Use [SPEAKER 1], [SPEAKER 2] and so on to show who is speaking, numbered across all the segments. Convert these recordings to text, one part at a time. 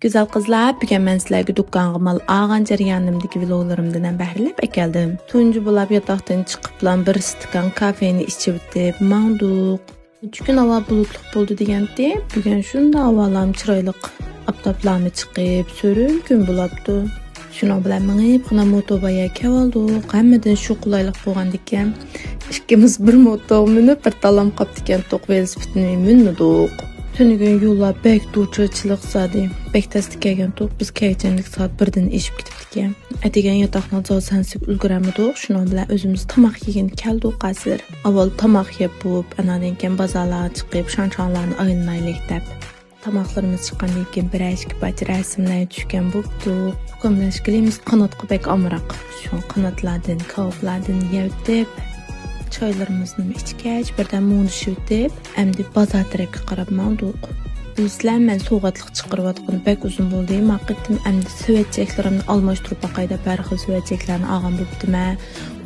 [SPEAKER 1] Güzel qızlar, bugün mən sizlərə dükkanga mal alğan jarayonimdagi vloglarimdan bəhrilib əkeldim. Tuncu bulab yataqdan chiqiblan bir stikan kafeni içib bitib mağduq. 3 gün hava bulutluq bo'ldi degandi. Bugun shunda havalam chiroyliq aptaplarni chiqib, so'ril kun bo'libdi. Shuning bilan minib, xona motoboya keldik. Hammadan shu qulaylik bo'lgandikan, ikkimiz bir moto minib bir talam qopdikan to'q velosipedni mindik. Tünügün yo'llar bek durchilik zadi. Bek tasdik kelgan to'q biz kaychanlik soat 1dan eshib ketibdik. Atigan yotoqni zo'sansib ulguramidik. Shuning bilan o'zimiz tomoq yegan keldik qasir. Avval tomoq yeb bo'lib, anadan keyin bozorlarga chiqib, shanchonlarni aylanaylik deb. Tomoqlarimiz chiqqandan keyin bir ishki bach rasmlar tushgan bo'libdi. Ko'mlashkilimiz qanotga bek amroq. Shu qanotlardan, kavoblardan yeb çaylarımızın içkəc, birdən monuşib deb, əmdi bazar tərəfə qarab malduq. Bizlər mən soğuqatlıq çıxırıb atqını bək uzun boldu. Maqitdim əmdi söhbətcəklərimni almışdırıb baqayda bərxil söhbətcəklərini ağam bulubdimə.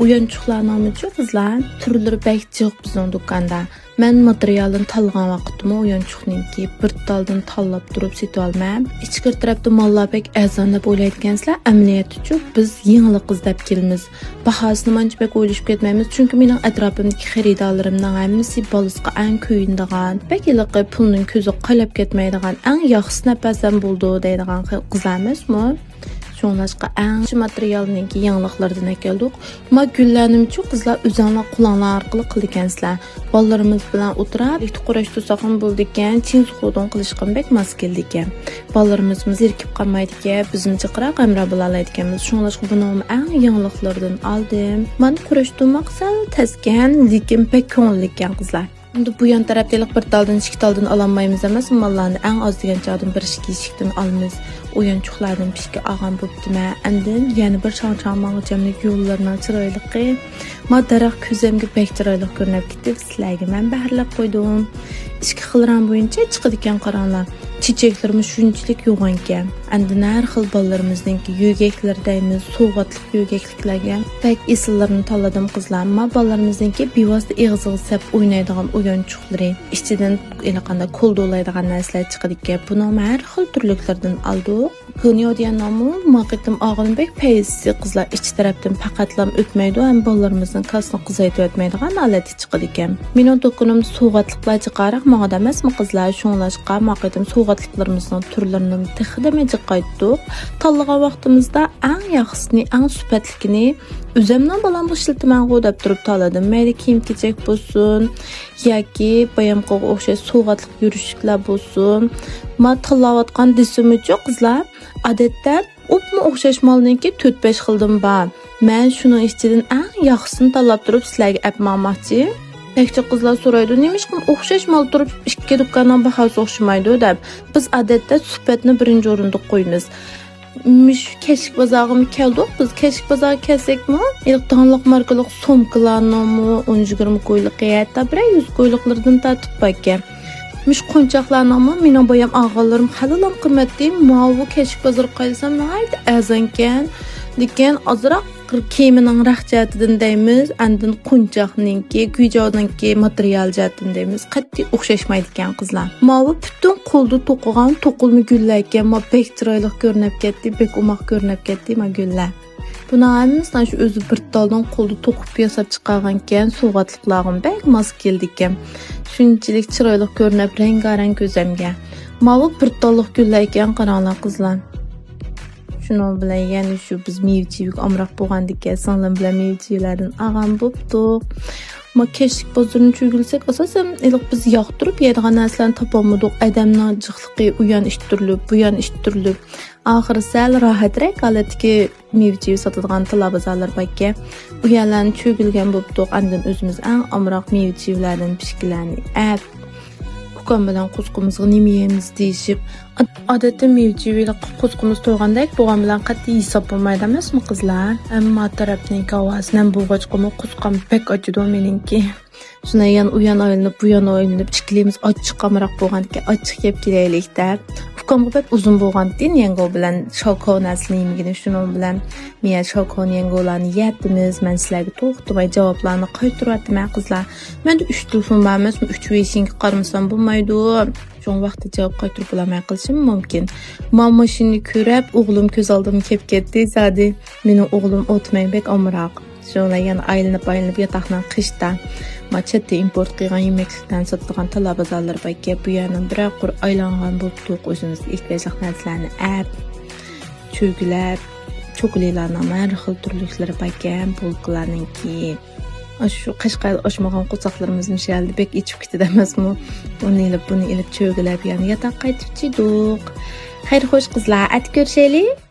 [SPEAKER 1] Uyançıqlarını almışıq qızlar. Türləri bək cıq bizon dükkanda. Mən materialını talğan vaqtımı uyançıqninki bir daldan tallab durub setib almam. İçkir tərəfdə mallar bək əzanlab oylaydıkənslər əməliyyat üçün biz yenilik qızdab kelimiz. Bahasını mənci bək oyluşub getməyimiz. Çünki mənim ətrafımdakı xəridarlarımdan əmisi balısqa ən köyündəğən, bək iliqi pulunun közü qalab ketməydiğən, ən yaxşısına bəzən buldu deydiğən qızlarımızmı? Şunlaşqa ən materialınki yanılıqlardan gəldik. Ma güllənim çox qızlar özənlə qulanlar arqılı qıldikənslər. Ballarımız bilan oturab, ikti qoraşdı saxın buldikən, çin suxudun qılışqın bək mas geldikən. Ballarımız zirkib qalmaydikən, bizim çıqıraq əmrə bulalaydıkənmiz. Şunlaşqa bunu ən yanılıqlardan aldım. Mən qoraşdığım maqsal təzkən, lekin pək köngüllikən qızlar. Bu yan tərəfdəlik bir daldan, iki daldan alanmayımız əməs, mallarını ən az digən cadın bir işikdən alımız. Uyançıqlardan pişki ağam bübdümə, əndin, yəni bir şan-şanmağı cəmlik yollarına çıraylıqı. Ma daraq közəmgi bək çıraylıq görünəb gitti, sizlərə mən bəhərləb qoydum. İşki xılran boyunca çıxıdikən qaranlar. Çiçeklərimiz şunçilik yoğankən. Əndin hər xil ballarımızdınki yügəklərdəyimiz, soğuqatlıq yügəkliklərə bək isillərini taladım qızlarıma. Ballarımızdınki bivazda eğizığı səp oynaydığın uyançıqları, işçidən eləqanda kol dolaydığın nəslər çıxıdikən. Bunu hər xil türlüklərdən aldıq. Qınıyor deyən namı, maqitdim ağının bək pəyisi qızlar iç tərəfdən pəqətlam ötməydi. Həm ballarımızın kasını qızaydı ötməydiğən aləti çıxıdikən. Min o dokunum soğuqatlıqlar çıxaraq mağa deməsmi qızlar? Şunlaşqa maqitdim soğuqatlıqlarımızın türlərinin texidəməcə qayıtdıq. Tallığa vaxtımızda ən yaxşısını, ən süpətlikini üzəmdən balan bu şiltimən qoydab durub taladım. Məyli kiyim keçək bolsun, yəki bayam qoğu oxşay soğuqatlıq yürüşüklər bolsun. Ma tallavatqan disimi çox qızlar. Adətdə opmu oxşaşmalınınki 4-5 xildim var. Mən şunun işçidən ən yaxşısını tallab durub sizlərə əpmamaqçı. Təkcə qızlar soraydı, neymiş ki, oxşaşmalı durub iki dükkandan baxası oxşamaydı ödəb. Biz adətdə sübətini birinci orunda qoyunuz. Keşik bazağımı keldik, biz keşik bazağı kelsek mi? Danlıq markalıq somkalarını mı, 10-20 qoyluq, hətta bir 100 qoyluqlardan tatıb bakı. Qonçaqlarını mı, mənim bayam ağalarım xəlilam qiymətliyim, mavi keşik bazarı qaysam, nəhayət əzənkən, lekin azıraq kiyiminin rəx cəhətidən deyimiz, əndin qonçaqninki, güycadınki material cəhətindən deyimiz, qətli oxşaşmaydikən qızlar. Mavi bütün qoldu toquğan, toqulmu güllərkən, ma bək çıraylıq görünəb getdi, bək umaq görünəb getdi, ma güllər. Buna əminizdən şu özü bir daldan qoldu toqub yasab çıxarğankən, soğuqatlıqlarım bək mas geldikən. Şunçilik çıraylıq görünəb rəngarən gözəmgə. Mavi bir dallıq güllərkən qaranlar qızlar. Şunun bilan yəni şu biz mevcivik amraq bolğandikən, sanlam bilan mevcivlərdən ağam bulubduq. Ma keşik bazarını çögülsək, asasən eliq biz yağdırıb yediğən nəslərini tapamadık. Ədəmlə cıqlıqı uyan işdirilib, buyan işdirilib. Axırı səl rahatrək alətki mevcivi satılğan tala bazarlar bakı. Uyanlarını çögülgən bulubduq. Əndən özümüz ən amraq mevcivlərdən pişkilərini əb. Kukan bilan qusqumuzga nemeyemiz deyishib, adətdə mevcivi ilə qusqumuz to'yg'andek bo'lgan bilan qat'iy hisob bo'lmaydi emasmi qizlar? Ammo tarafning havosidan bo'g'ochqimi qusqam bek ochidi meningki. Shundan yan u yana oilinib, bu yana oilinib, chiqilimiz ochiq qamroq bo'lganki, ochiq yeb kelaylikda. Ukamga bek uzun bo'lgandan yango bilan shoko naslimigini shuning bilan men shoko yangolarni yetdimiz. Men sizlarga to'xtamay javoblarni qaytaryapman qizlar. Menda 3 telefon bor emasmi? 3 veshinga qaramasam bo'lmaydi. cho'ng vaqtda javob qaytarib bo'lmay qilishim mumkin. Mamma shuni ko'rib, o'g'lim ko'z oldimga kelib ketdi. Zadi meni o'g'lim o'tmay bek omroq. Shunday yana aylanib yotoqdan qishda ma chetda import qilgan yemeklikdan sotadigan talabazorlar baka bu yana biroq qur aylangan bo'lib to'q o'zimiz ehtiyojli narsalarni ap, cho'glar, cho'g'lilarning har xil turliklari baka, bulqlarninki. Shu qashqar oshmagan qo'saqlarimiz mishalda bek ichib ketdi emasmi? Buni ilib cho'g'lab yana yotoq qaytib chidiq. Xayr xo'sh qizlar, at ko'rishaylik.